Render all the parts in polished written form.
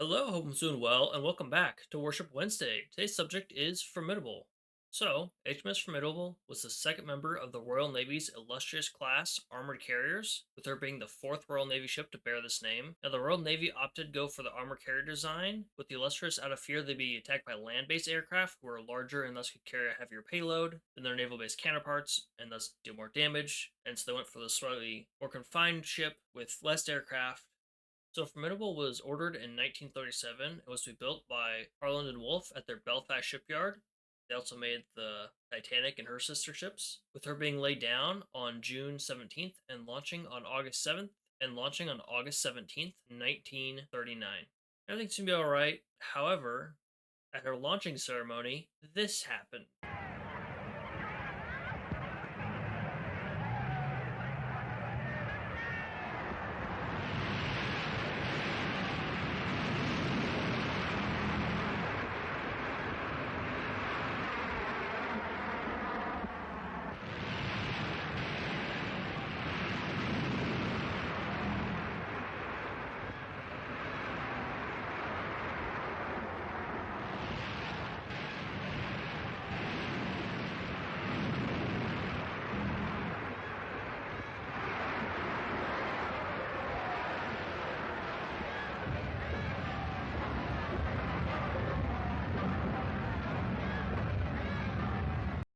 Hello, hope I'm doing well, and welcome back to Worship Wednesday. Today's subject is Formidable. So, HMS Formidable was the second member of the Royal Navy's illustrious class armored carriers, with her being the fourth Royal Navy ship to bear this name. Now, the Royal Navy opted to go for the armored carrier design, with the illustrious out of fear they'd be attacked by land-based aircraft who were larger and thus could carry a heavier payload than their naval-based counterparts, and thus do more damage. And so they went for the slightly more confined ship with less aircraft. So Formidable was ordered in 1937 and was to be built by Harland and Wolff at their Belfast shipyard. They also made the Titanic and her sister ships, with her being laid down on June 17th and launching on August 17th, 1939. Everything seemed to be alright. However, at her launching ceremony, this happened.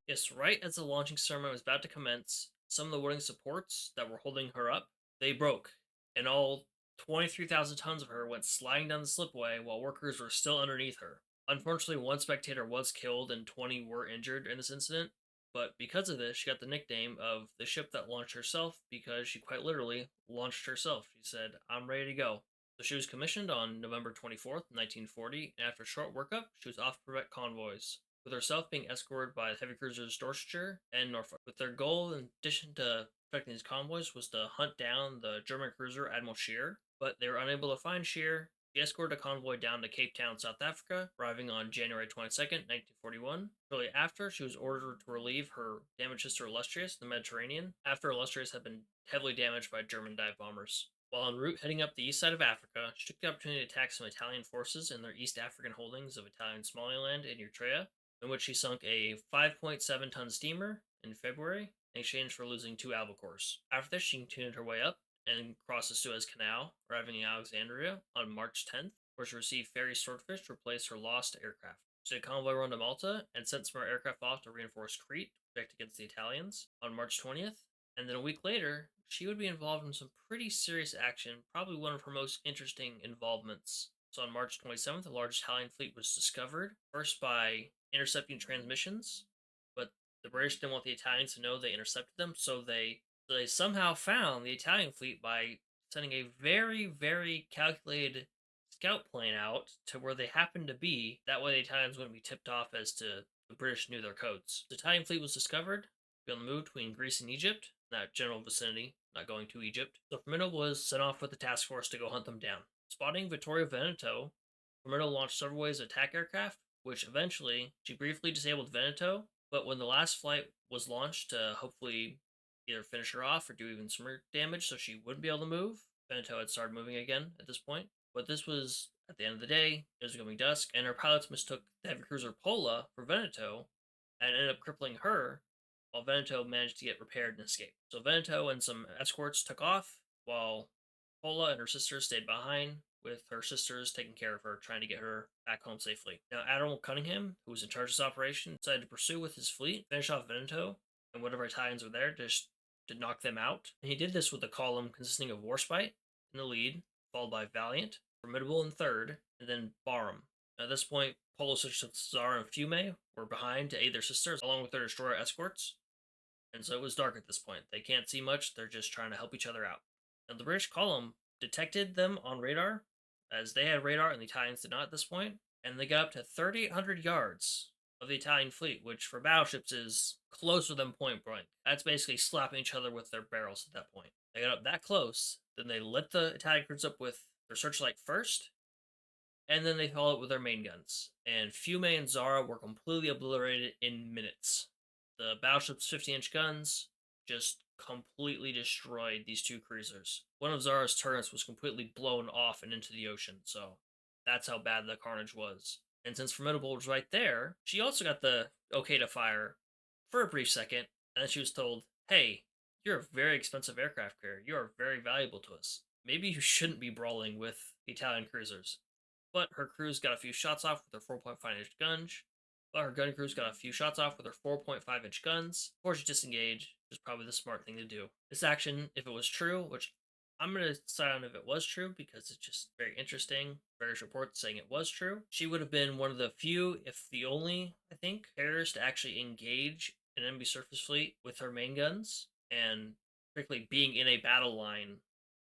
Yes, right as the launching ceremony was about to commence, some of the wooden supports that were holding her up, they broke, and all 23,000 tons of her went sliding down the slipway while workers were still underneath her. Unfortunately, one spectator was killed and 20 were injured in this incident, but because of this, she got the nickname of the ship that launched herself because she quite literally launched herself. She said, "I'm ready to go." So she was commissioned on November 24th, 1940, and after a short workup, she was off to prevent convoys, with herself being escorted by heavy cruisers Dorsetshire and Norfolk. With their goal, in addition to protecting these convoys, was to hunt down the German cruiser Admiral Scheer, but they were unable to find Scheer. She escorted a convoy down to Cape Town, South Africa, arriving on January 22nd, 1941. Shortly after, she was ordered to relieve her damaged sister Illustrious in the Mediterranean, after Illustrious had been heavily damaged by German dive bombers. While en route heading up the east side of Africa, she took the opportunity to attack some Italian forces in their East African holdings of Italian Somaliland and Eritrea, in which she sunk a 5.7-ton steamer in February in exchange for losing two albacores. After this, she continued her way up and crossed the Suez Canal, arriving in Alexandria on March 10th, where she received ferry Swordfish to replace her lost aircraft. She did a convoy run to Malta and sent some more aircraft off to reinforce Crete to protect against the Italians on March 20th. And then a week later, she would be involved in some pretty serious action, probably one of her most interesting involvements. So on March 27th, a large Italian fleet was discovered, first by intercepting transmissions, but the British didn't want the Italians to know they intercepted them, so they somehow found the Italian fleet by sending a very, very calculated scout plane out to where they happened to be. That way the Italians wouldn't be tipped off as to the British knew their codes. The Italian fleet was discovered, be on the move between Greece and Egypt, in that general vicinity, not going to Egypt. So Firmino was sent off with the task force to go hunt them down. Spotting Vittorio Veneto, Firmino launched several waves of attack aircraft, which eventually she briefly disabled Veneto, but when the last flight was launched to hopefully either finish her off or do even some more damage so she wouldn't be able to move, Veneto had started moving again at this point. But this was at the end of the day, it was becoming dusk, and her pilots mistook the heavy cruiser Pola for Veneto and ended up crippling her, while Veneto managed to get repaired and escape. So Veneto and some escorts took off, while Pola and her sisters stayed behind, with her sisters taking care of her, trying to get her back home safely. Now, Admiral Cunningham, who was in charge of this operation, decided to pursue with his fleet, finish off Veneto, and whatever Italians were there, just to knock them out. And he did this with a column consisting of Warspite in the lead, followed by Valiant, Formidable in third, and then Barham. At this point, Polo switched to Zara and Fiume were behind to aid their sisters, along with their destroyer escorts. And so it was dark at this point. They can't see much, they're just trying to help each other out. And the British column detected them on radar, as they had radar and the Italians did not at this point, and they got up to 3,800 yards of the Italian fleet, which for battleships is closer than point blank. That's basically slapping each other with their barrels at that point. They got up that close, then they lit the Italian crews up with their searchlight first, and then they followed with their main guns. And Fiume and Zara were completely obliterated in minutes. The battleship's 50-inch guns just completely destroyed these two cruisers. One of Zara's turrets was completely blown off and into the ocean, so That's how bad the carnage was. And since Formidable was right there, she also got the okay to fire for a brief second, and then she was told, "Hey, you're a very expensive aircraft carrier. You are very valuable to us. Maybe you shouldn't be brawling with Italian cruisers." But her crews got a few shots off with their 4.5-inch guns. But her gun crews got a few shots off with their 4.5-inch guns before she disengaged, which is probably the smart thing to do. This action, if it was true, which I'm going to decide on if it was true because it's just very interesting. Various reports saying it was true. She would have been one of the few, if the only, I think, carriers to actually engage an enemy surface fleet with her main guns, and particularly being in a battle line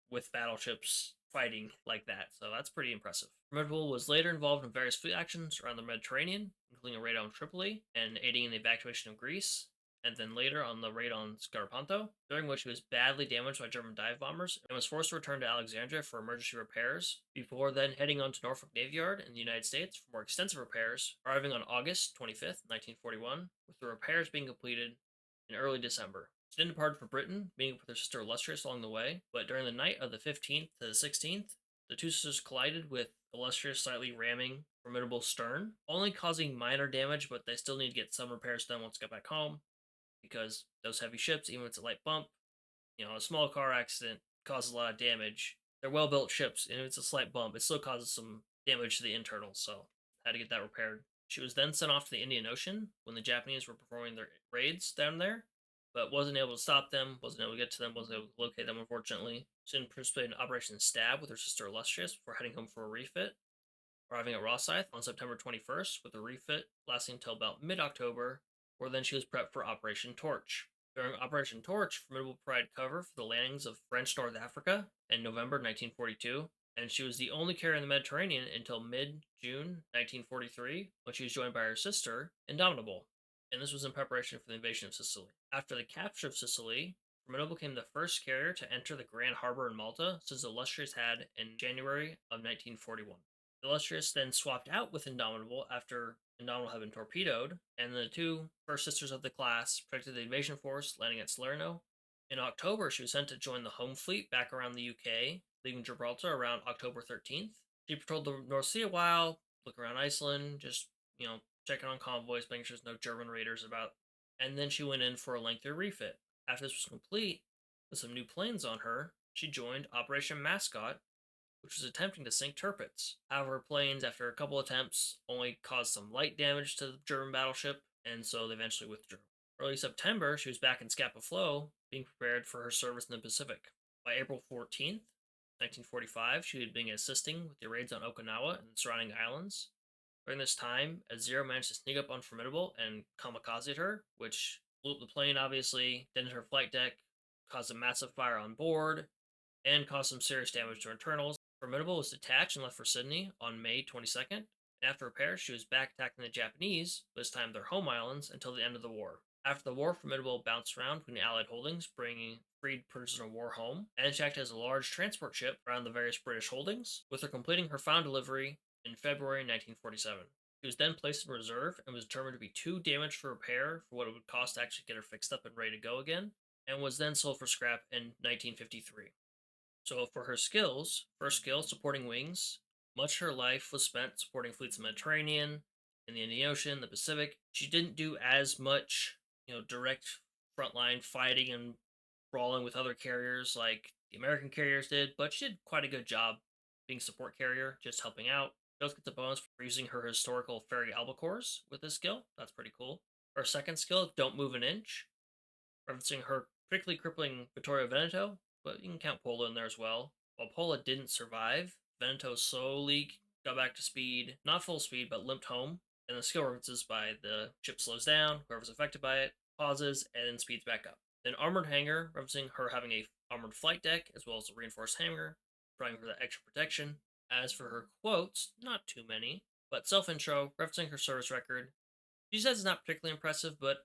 with battleships fighting like that. So that's pretty impressive. Formidable was later involved in various fleet actions around the Mediterranean, including a raid on Tripoli and aiding in the evacuation of Greece, and then later on the raid on Scarpanto, during which he was badly damaged by German dive bombers and was forced to return to Alexandria for emergency repairs, before then heading on to Norfolk Navy Yard in the United States for more extensive repairs, arriving on August 25th, 1941, with the repairs being completed in early December. She then departed for Britain, meeting with her sister Illustrious along the way, but during the night of the 15th to the 16th, the two sisters collided, with Illustrious slightly ramming Formidable stern, only causing minor damage, but they still need to get some repairs done once they get back home, because those heavy ships, even if it's a light bump, a small car accident causes a lot of damage. They're well built ships, and if it's a slight bump, it still causes some damage to the internals, so had to get that repaired. She was then sent off to the Indian Ocean when the Japanese were performing their raids down there, but wasn't able to stop them, wasn't able to get to them, wasn't able to locate them, unfortunately. She then participated in Operation Stab with her sister Illustrious before heading home for a refit, arriving at Rosyth on September 21st with a refit lasting until about mid October, where then she was prepped for Operation Torch. During Operation Torch, Formidable provided cover for the landings of French North Africa in November 1942, and she was the only carrier in the Mediterranean until mid June 1943, when she was joined by her sister, Indomitable, and this was in preparation for the invasion of Sicily. After the capture of Sicily, Formidable became the first carrier to enter the Grand Harbor in Malta since Illustrious had in January of 1941. Illustrious then swapped out with Indomitable after Indomitable had been torpedoed, and the two first sisters of the class protected the invasion force, landing at Salerno. In October, she was sent to join the home fleet back around the UK, leaving Gibraltar around October 13th. She patrolled the North Sea a while, look around Iceland, just, checking on convoys, making sure there's no German raiders about, and then she went in for a lengthier refit. After this was complete, with some new planes on her, she joined Operation Mascot, which was attempting to sink Tirpitz. However, planes, after a couple attempts, only caused some light damage to the German battleship, and so they eventually withdrew. Early September, she was back in Scapa Flow, being prepared for her service in the Pacific. By April 14th, 1945, she had been assisting with the raids on Okinawa and the surrounding islands. During this time, Azur managed to sneak up on Formidable and kamikaze her, which blew up the plane, obviously, dented her flight deck, caused a massive fire on board, and caused some serious damage to her internals. Formidable was detached and left for Sydney on May 22nd. After repairs, she was back attacking the Japanese, this time their home islands, until the end of the war. After the war, Formidable bounced around between Allied holdings, bringing freed prisoners of war home, and she acted as a large transport ship around the various British holdings, with her completing her final delivery in February 1947. She was then placed in reserve and was determined to be too damaged for repair for what it would cost to actually get her fixed up and ready to go again, and was then sold for scrap in 1953. So for her skills, first skill, supporting wings. Much of her life was spent supporting fleets in the Mediterranean, in the Indian Ocean, the Pacific. She didn't do as much, direct frontline fighting and brawling with other carriers like the American carriers did, but she did quite a good job being support carrier, just helping out. She also gets a bonus for using her historical ferry albacores with this skill. That's pretty cool. Her second skill, don't move an inch, referencing her particularly crippling Vittorio Veneto, but you can count Pola in there as well. While Pola didn't survive, Veneto slowly got back to speed, not full speed, but limped home, and the skill references by the ship slows down, whoever's affected by it, pauses, and then speeds back up. Then Armored Hangar, referencing her having a armored flight deck, as well as a reinforced hangar, providing for that extra protection. As for her quotes, not too many, but self-intro, referencing her service record. She says it's not particularly impressive, but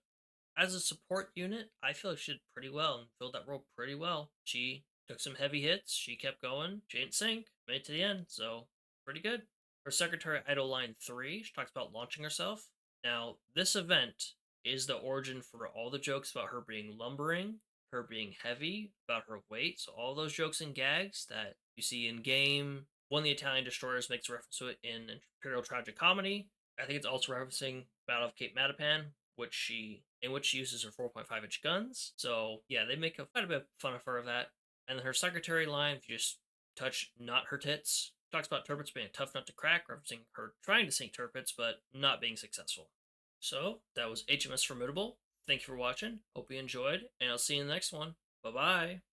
as a support unit, I feel like she did pretty well and filled that role pretty well. She took some heavy hits, she kept going, she didn't sink, made it to the end, so pretty good. Her Secretary Idle Line 3, she talks about launching herself. Now, this event is the origin for all the jokes about her being lumbering, her being heavy, about her weight, so all those jokes and gags that you see in game, One of the Italian destroyers makes a reference to it in Imperial Tragic Comedy. I think it's also referencing Battle of Cape Matapan, which she uses her 4.5-inch guns. So yeah, they make quite a bit of fun of her of that. And then her secretary line, if you just touch not her tits, talks about turpits being a tough nut to crack, referencing her trying to sink turpits but not being successful. So that was HMS Formidable. Thank you for watching. Hope you enjoyed, and I'll see you in the next one. Bye bye.